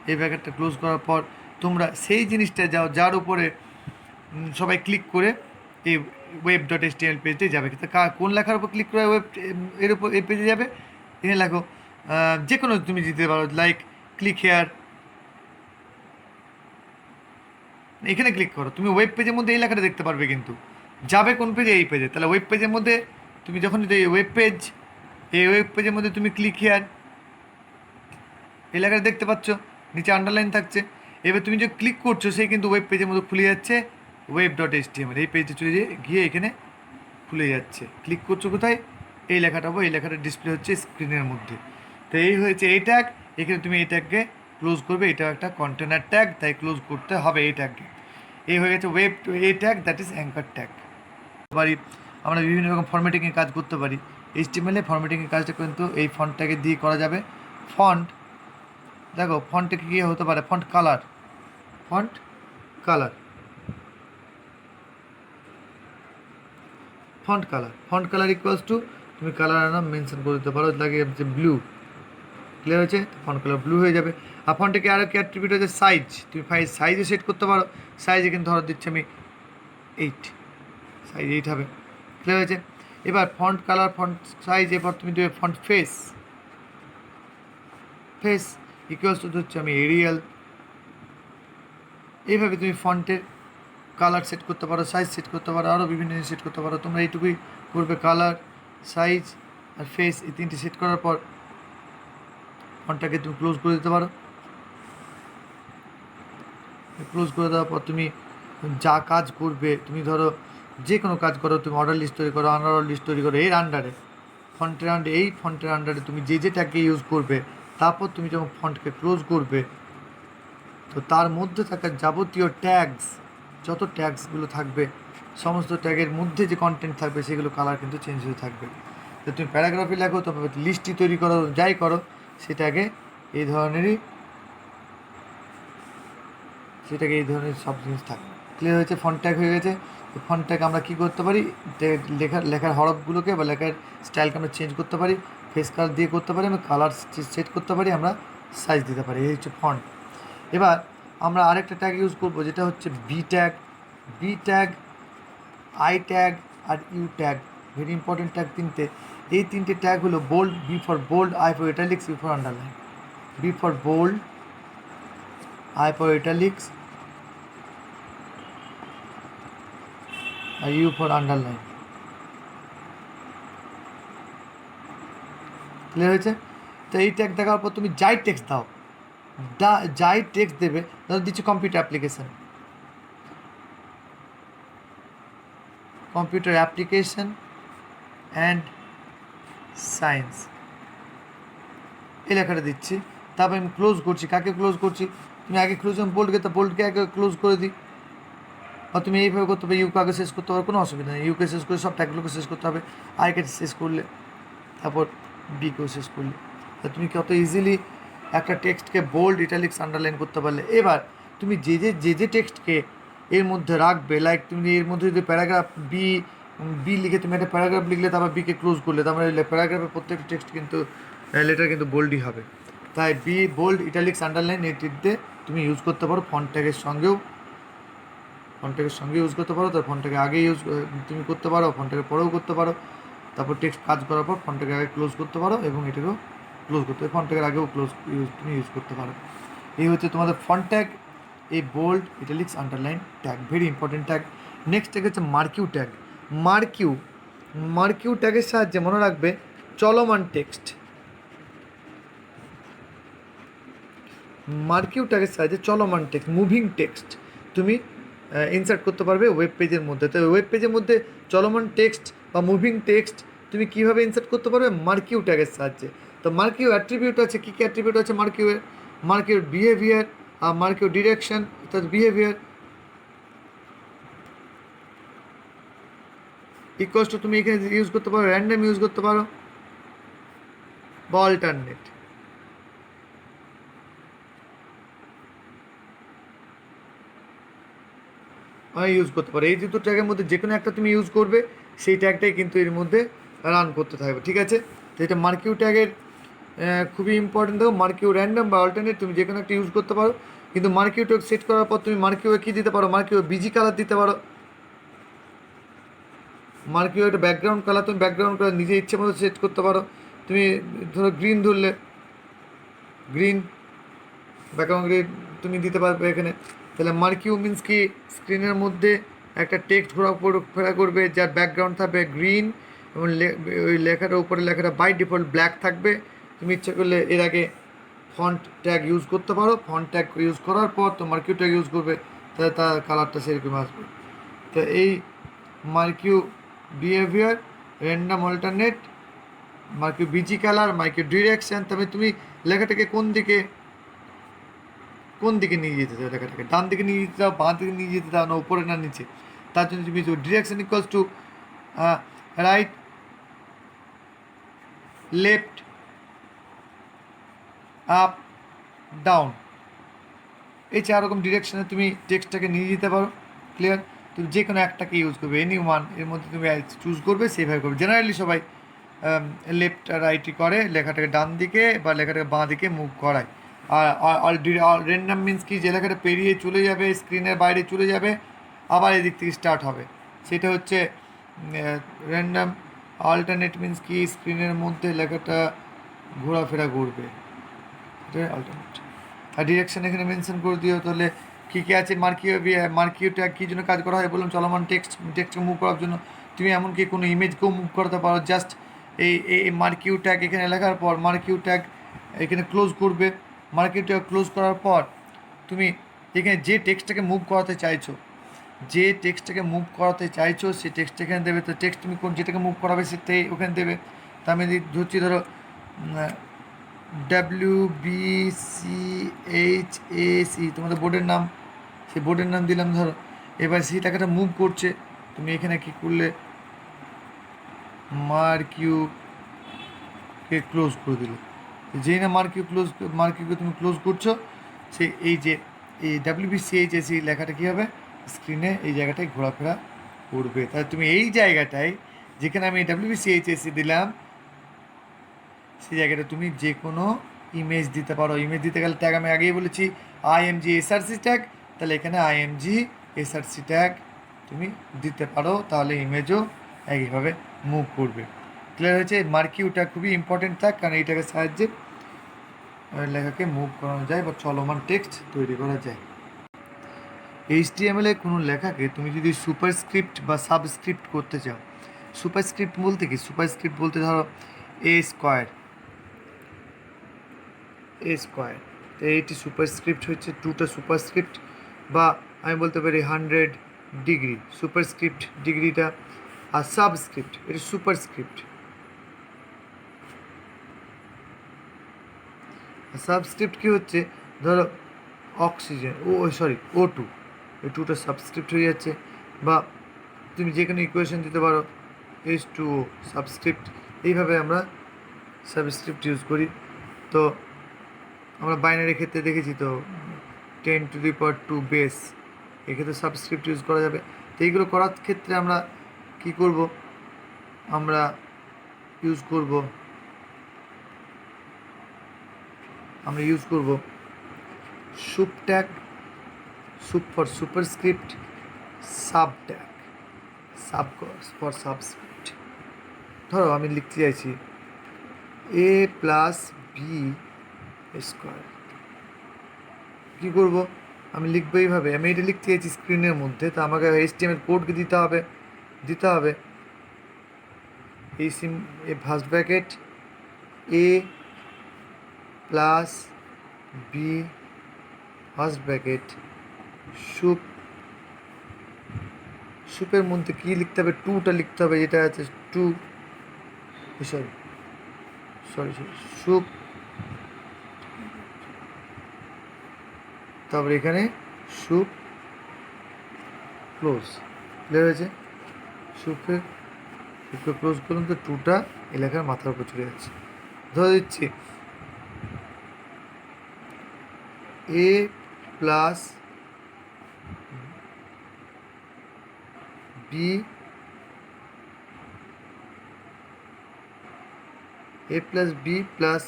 এই প্যাকেটটা ক্লোজ করার পর তোমরা সেই জিনিসটা যাও যার উপরে সবাই ক্লিক করে এই web.html পেজটাই যাবে। কিন্তু কোন লেখার উপর ক্লিক করে এর উপর এই পেজে যাবে? এখানে লেখো যে কোনো তুমি দিতে পারো, লাইক ক্লিক হেয়ার, এখানে ক্লিক করো। তুমি ওয়েব পেজের মধ্যে এই লেখাটা দেখতে পারবে, কিন্তু যাবে কোন পেজে? এই পেজে। তাহলে ওয়েব পেজের মধ্যে তুমি যখন এই ওয়েব পেজের মধ্যে তুমি ক্লিক হেয়ার এই লেখাটা দেখতে পাচ্ছ, নিচে আন্ডারলাইন থাকছে। এবার তুমি যে ক্লিক করছো সেই কিন্তু ওয়েব পেজের মধ্যে খুলে যাচ্ছে web.html। এই পেজে চলে গিয়ে এখানে খুলে যাচ্ছে। ক্লিক করছো কোথায়? এই লেখাটা এই লেখাটা ডিসপ্লে হচ্ছে স্ক্রিনের মধ্যে। তো এই হয়েছে এই ট্যাগ। এখানে তুমি এই ট্যাগকে ক্লোজ করবে, এটা একটা কন্টেনার ট্যাগ, তাই ক্লোজ করতে হবে এই ট্যাগকে। এই হয়ে গেছে ওয়েব এই tag, that is anchor tag. পারি আমরা বিভিন্ন রকম ফরম্যাটিংয়ের কাজ করতে পারি। HTML-এ ফরম্যাটিংয়ের কাজটা কিন্তু এই ফন্ট ট্যাগে দিয়ে করা যাবে। ফন্ট দেখো, ফন্টে কী হতে পারে? Font colour font colour equals to, তুমি কালার নাম মেনশন করে দিতে পারো, লাগে হচ্ছে ব্লু। ক্লিয়ার হয়েছে? ফন্ট কালার ব্লু হয়ে যাবে। আর ফন্টে আরও কি অ্যাট্রিবিউট হচ্ছে? সাইজ। তুমি সাইজে সেট করতে পারো। সাইজে কিন্তু ধরো দিচ্ছি আমি 8, সাইজ 8 হবে। ক্লিয়ার হয়েছে? এবার ফন্ট কালার, ফন্ট সাইজ, এরপর তুমি দেবে ফন্ট ফেস ইকুয়ালস টু হচ্ছে আমি এরিয়াল। এইভাবে তুমি ফন্টের কালার সেট করতে পারো, সাইজ সেট করতে পারো, আরও বিভিন্ন জিনিস সেট করতে পারো। তোমরা এইটুকুই করবে, কালার, সাইজ আর ফেস, এই তিনটে সেট করার পর ফন্টটাকে তুমি ক্লোজ করে দিতে পারো। ক্লোজ করে দেওয়ার পর তুমি যা কাজ করবে, তুমি ধরো যে কোনো কাজ করো, তুমি অর্ডার লিস্ট তৈরি করো, আনঅর্ডার লিস্ট তৈরি করো, এর আন্ডারে এই ফন্টের আন্ডারে তুমি যে ট্যাগকে ইউজ করবে, তারপর তুমি যখন ফন্টকে ক্লোজ করবে, তো তার মধ্যে থাকা যাবতীয় ট্যাগস, যত ট্যাগসগুলো থাকবে, সমস্ত ট্যাগের মধ্যে যে কন্টেন্ট থাকবে সেগুলো কালার কিন্তু চেঞ্জ হয়ে থাকবে। তো তুমি প্যারাগ্রাফে লেখো, তবে লিস্টটি তৈরি করো, যাই করো, সেটাকে এই ধরনের সব জিনিস থাকবে। ক্লিয়ার হয়েছে? ফন্ট ট্যাগ হয়ে গেছে। ফন্ট ট্যাগ আমরা কী করতে পারি? লেখার হরফগুলোকে বা লেখার স্টাইলকে আমরা চেঞ্জ করতে পারি, ফেস কালার দিয়ে করতে পারি, আমরা কালার সেট করতে পারি, আমরা সাইজ দিতে পারি। এই হচ্ছে ফন্ট। এবার আমরা আরেকটা ট্যাগ ইউজ করবো, যেটা হচ্ছে বি ট্যাগ, আই ট্যাগ আর U tag. Very important tag তিনটে। এই তিনটে ট্যাগ হলো bold, B for bold, I for italics, U for underline. B for bold, I for italics আর ইউ ফর আন্ডারলাইন। ক্লিয়ার হয়েছে? তো এই ট্যাগ দেখার পর তুমি যাই টেক্সট দাও, যাই টেক্সট দেবে, ধরো দিচ্ছি কম্পিউটার অ্যাপ্লিকেশন অ্যান্ড সায়েন্স, এই লেখাটা দিচ্ছি। তারপর আমি ক্লোজ করছি। কাকে ক্লোজ করছি? তুমি আগে ক্লোজ বোল্ডকে, তো বোল্ডকে আগে ক্লোজ করে দিই। বা তুমি এইভাবে করতে হবে, ইউকে আগে শেষ করতে হবে, কোনো অসুবিধা নেই। ইউকে শেষ করে সব ট্যাগগুলোকে শেষ করতে হবে। আইকে শেষ করলে, তারপর বিকেও শেষ করলে, তা তুমি কত ইজিলি একটা টেক্সটকে বোল্ড, ইটালিক্স, আন্ডারলাইন করতে পারলে। এবার তুমি যে টেক্সটকে এর মধ্যে রাখবে, লাইক তুমি এর মধ্যে যদি প্যারাগ্রাফ বি লিখে তুমি একটা প্যারাগ্রাফ লিখলে, তারপর বিকে ক্লোজ করলে, তারপরে প্যারাগ্রাফের প্রত্যেকটা টেক্সট কিন্তু লেটার কিন্তু বোল্ডই হবে। তাই বি বোল্ড, ইটালিক্স, আন্ডারলাইন এই টিপতে তুমি ইউজ করতে পারো। ফন্ট ট্যাগের সঙ্গে ইউজ করতে পারো। তার ফন্টটাকে আগে তুমি করতে পারো, ফন্টটাকে পরেও করতে পারো। তারপর টেক্সট কাজ করার পর ফন্টটাকে আগে ক্লোজ করতে পারো এবং এটাকেও ক্লোজ করতে পারো। ফন্টটাকে আগেও তুমি ইউজ করতে পারো। এই হচ্ছে তোমাদের ফন্ট ট্যাগ, এই bold, italics, underline tag, very important tag. Next tag হচ্ছে মার্কিউ ট্যাগ। মার্কিউ ট্যাগের সাহায্যে মনে রাখবে চলমান টেক্সট। মার্কিউ ট্যাগের সাহায্যে চলমান টেক্সট, মুভিং টেক্সট তুমি ইনসার্ট করতে পারবে ওয়েব পেজের মধ্যে। তো ওয়েব পেজের মধ্যে চলমান টেক্সট বা মুভিং টেক্সট তুমি কীভাবে ইনসার্ট করতে পারবে? মার্কিউ ট্যাগের সাহায্যে। তো মার্কিউ অ্যাট্রিবিউট আছে, কী অ্যাট্রিবিউট আছে মার্কিউর বিহেভিয়ার আর মার্কিউ ডিরেকশন, অর্থাৎ বিহেভিয়ার ইকুয়ালস টু তুমি এখানে ইউজ করতে পারো র্যান্ডম ইউজ করতে পারো বা অল্টারনেট। ইউজ করতে পারো, এই দুটো ট্যাগের মধ্যে যে কোনো একটা তুমি ইউজ করবে, সেই ট্যাগটাই কিন্তু এর মধ্যে রান করতে থাকবে, ঠিক আছে। তো এটা মার্কিউ ট্যাগের খুবই ইম্পর্টেন্ট। দেখো মার্কিউ র্যান্ডম বা অল্টারনেট তুমি যে কোনো একটা ইউজ করতে পারো, কিন্তু মার্কিউ ট্যাগ সেট করার পর তুমি মার্কিউয়ে কী দিতে পারো, মার্কিউ বিজি কালার দিতে পারো। মার্কিউ একটা ব্যাকগ্রাউন্ড কালার তুমি ব্যাকগ্রাউন্ড কালার নিজে ইচ্ছে মতো সেট করতে পারো। তুমি ধরো গ্রিন ধরলে গ্রিন ব্যাকগ্রাউন্ড গ্রিন তুমি দিতে পারবে এখানে। তাহলে মার্কিউ মিন্স কি, স্ক্রিনের মধ্যে একটা টেক্সট ঘোরাফেরা করবে যার ব্যাকগ্রাউন্ড থাকবে গ্রিন এবং ওই লেখাটার উপরে লেখাটা বাই ডিফল্ট ব্ল্যাক থাকবে। তুমি ইচ্ছে করলে এর আগে ফন্ট ট্যাগ ইউজ করতে পারো, ফন্ট ট্যাগ ইউজ করার পর তো মার্কিউ ট্যাগ ইউজ করবে, তাহলে তার কালারটা সেরকম আসবে। তো এই marquee behaviour, random alternate, marquee BG colour, marquee direction, তবে তুমি লেখাটাকে কোন দিকে নিয়ে যেতে চাও, লেখাটাকে ডান দিকে নিয়ে যেতে চাও, বাঁ দিকে নিয়ে যেতে চাও, না উপরে না নিচে, তার জন্য তুমি direction equals to right, left, up, down, এই 4 রকম ডিরেকশনে তুমি টেক্সটটাকে নিয়ে যেতে পারো। ক্লিয়ার? তুমি যে কোনো একটাকে ইউজ করবে, এনি ওয়ান এর মধ্যে তুমি চুজ করবে, সেইভাবে করবে। জেনারেলি সবাই লেফট রাইটই করে, লেখাটাকে ডান দিকে বা লেখাটাকে বাঁ দিকে মুভ করায়। আর র্যান্ডাম মিন্স কি, যে লেখাটা পেরিয়ে চলে যাবে, স্ক্রিনের বাইরে চলে যাবে, আবার এদিক থেকে স্টার্ট হবে, সেটা হচ্ছে র্যান্ডাম। অল্টারনেট মিন্স কি, স্ক্রিনের মধ্যে লেখাটা ঘোরাফেরা করবে, এটা অল্টারনেট। আর ডিরেকশন এখানে মেনশন করে দিও, তাহলে কী কী আছে। মার্কিউ ট্যাগ কী জন্য কাজ করা হয় বললাম, চলমান টেক্সটকে মুভ করার জন্য। তুমি এমনকি কোনো ইমেজকেও মুভ করতে পারো, জাস্ট এই মার্কিউ ট্যাগ এখানে লেখার পর মার্কিউ ট্যাগ এখানে ক্লোজ করবে। মার্কিউ ট্যাগ ক্লোজ করার পর তুমি এখানে যে টেক্সটটাকে মুভ করাতে চাইছো, সেই টেক্সট এখানে দেবে। তো টেক্সট তুমি যেটাকে মুভ করাবে সেটাই ওখানে দেবে। তা আমি ধরছি, ধরো WBCHAC তোমাদের বোর্ডের নাম, সেই বোর্ডের নাম দিলাম ধরো। এবার সেই টাকাটা মুভ করছে, তুমি এখানে কি করলে মার্কিউকে ক্লোজ করে দিলে। যেই না মার্কিউকে তুমি ক্লোজ করছো, সেই এই WBCHAC লেখাটা কী হবে, স্ক্রিনে এই জায়গাটায় ঘোরাফেরা করবে। তাহলে তুমি এই জায়গাটায় যেখানে আমি WBCHAC দিলাম, সেই জায়গাটা তুমি যে কোনো ইমেজ দিতে পারো। ইমেজ দিতে গেলে ট্যাগ আমি আগেই বলেছি IMG SRC ট্যাগ, তাহলে এখানে IMG SRC ট্যাগ তুমি দিতে পারো, তাহলে ইমেজও একইভাবে মুভ করবে। ক্লিয়ার হয়েছে? মার্কিউটা খুবই ইম্পর্টেন্ট ট্যাগ, কারণ এইটাকে সাহায্যে লেখাকে মুভ করানো যায় বা চলমান টেক্সট তৈরি করা যায়। HTML এ কোনো লেখাকে তুমি যদি সুপারস্ক্রিপ্ট বা সাবস্ক্রিপ্ট করতে চাও, সুপারস্ক্রিপ্ট বলতে কি, সুপারস্ক্রিপ্ট বলতে ধরো A স্কোয়ার, তো এইটি সুপারস্ক্রিপ্ট হচ্ছে 2টা সুপারস্ক্রিপ্ট, বা আমি বলতে পারি 100 ডিগ্রি সুপারস্ক্রিপ্ট ডিগ্রিটা। আর সাবস্ক্রিপ্ট এটা সুপারস্ক্রিপ্ট। সাবস্ক্রিপ্ট কি হচ্ছে, ধরো অক্সিজেন, O2, এই 2টা সাবস্ক্রিপ্ট হয়ে যাচ্ছে। বা তুমি যে কোনো ইকুয়েশন দিতে পারো, H2O সাবস্ক্রিপ্ট। এইভাবে আমরা সাবস্ক্রিপ্ট ইউজ করি। তো আমরা বাইনারি ক্ষেত্রে দেখেছি তো 10⁻² বেস, এক্ষেত্রে সাবস্ক্রিপ্ট ইউজ করা যাবে। তো এইগুলো করার ক্ষেত্রে আমরা কি করব, আমরা ইউজ করব soup tag, soup for superscript, sub tag, sub for subscript. ধরো আমি লিখতে চাইছি A+B স্কোয়ার, কী করবো, আমি লিখবো এইভাবে। আমি এটা লিখতে চাইছি স্ক্রিনের মধ্যে, তো আমাকে HTML কোডকে দিতে হবে এই first bracket A+B first bracket সুপের মধ্যে কী লিখতে হবে, 2টা লিখতে হবে, যেটা আছে 2, সরি সুপ, তারপরে এখানে সুপ ক্লোজ। ক্লিয়ার হয়েছে? সুপে একটু ক্লোজ করুন তো টুটা এলাকার মাথার উপর চলে যাচ্ছে। ধরে দিচ্ছি A plus B A plus B plus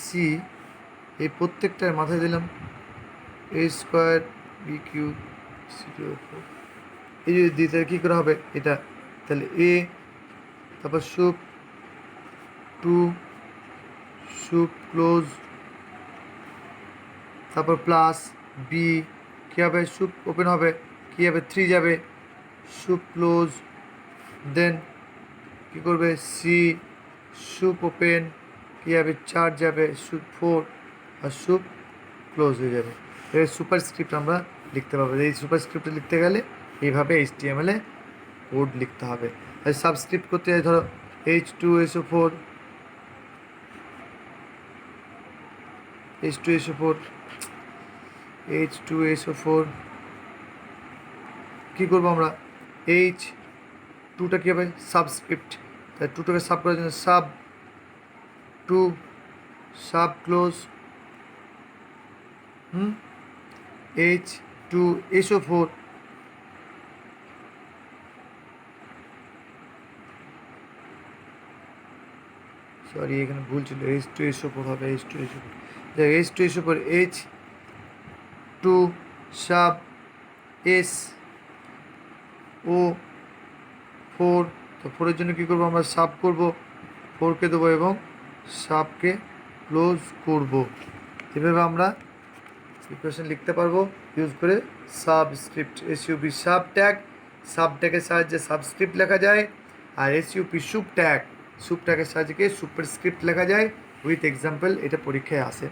C, এই প্রত্যেকটার মাথায় দিলাম A square B cube C to four. এই যদি দিই তাহলে কী করে হবে এটা, তাহলে এ তারপর সুপ টু সুপ ক্লোজ তারপর প্লাস বি কী হবে সুপ ওপেন হবে কী হবে 3 যাবে সুপ ক্লোজ, দেন কী করবে সি সুপ ওপেন কী হবে 4 যাবে সুপ 4 আর সুপ ক্লোজ হয়ে যাবে। এর সুপারস্ক্রিপ্ট আমরা লিখতে পারবো। এই সুপারস্ক্রিপ্টে লিখতে গেলে এইভাবে HTML এ কোড লিখতে হবে। আর সাবস্ক্রিপ্ট করতে হয় ধরো H2SO4 H2SO4 কী করবো আমরা H2টা কী হবে সাবস্ক্রিপ্ট, তাই 2টাকে সাব করার জন্য sub two sub close H2SO4 sorry এখানে ভুল ছিল H2SO4 হবে H2SO4 H2SO4 H2 sub S ও 4, তো 4-এর জন্য কী করবো আমরা সাব করবো 4কে দেবো এবং সাবকে ক্লোজ করব। এভাবে আমরা ইকুয়েশন লিখতে পারবো ইউজ করে সাবস্ক্রিপ্ট এসইউপি সাব ট্যাগের সাহায্যে সাবস্ক্রিপ্ট লেখা যায়, আর এসইউপি সুপ ট্যাগের সাহায্যে সুপারস্ক্রিপ্ট লেখা যায় উইথ এক্সাম্পল। এটা পরীক্ষায় আসে।